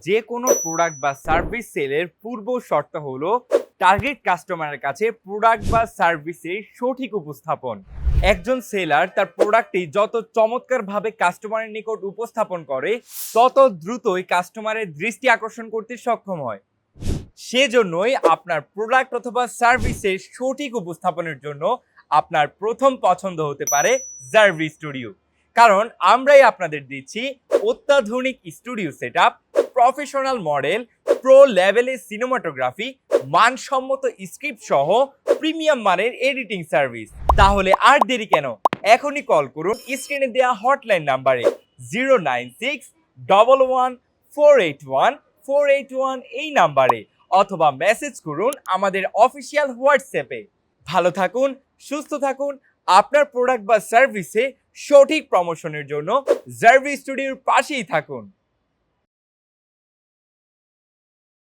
যে কোনো প্রোডাক্ট বা সার্ভিস সেলের পূর্ব শর্ত হলো টার্গেট কাস্টমারের কাছে প্রোডাক্ট বা সার্ভিসের সঠিক উপস্থাপন। একজন সেলার তার প্রোডাক্টটি যত চমৎকারভাবে কাস্টমারের নিকট উপস্থাপন করে তত দ্রুতই কাস্টমারের দৃষ্টি আকর্ষণ করতে সক্ষম হয়। সেজন্যই আপনার প্রোডাক্ট অথবা সার্ভিসের সঠিক উপস্থাপনের জন্য আপনার প্রথম পছন্দ হতে পারে জার্ভি স্টুডিও। কারণ আমরাই আপনাদের দিচ্ছি অত্যাধুনিক studio setup, professional model, pro লেভেলের সিনেমাটোগ্রাফি, মানসম্মত স্ক্রিপ্ট সহ প্রিমিয়াম মানের এডিটিং সার্ভিস। তাহলে আর দেরি কেন, এখনই কল করুন স্ক্রিনে দেওয়া হটলাইন নাম্বারে 09611481481 এই নাম্বারে, অথবা মেসেজ করুন আমাদের অফিসিয়াল হোয়াটসঅ্যাপে। ভালো থাকুন, সুস্থ থাকুন। আপনার প্রোডাক্ট বা সার্ভিসে সঠিক প্রমোশনের জন্য জার্ভি স্টুডিওর পাশেই থাকুন।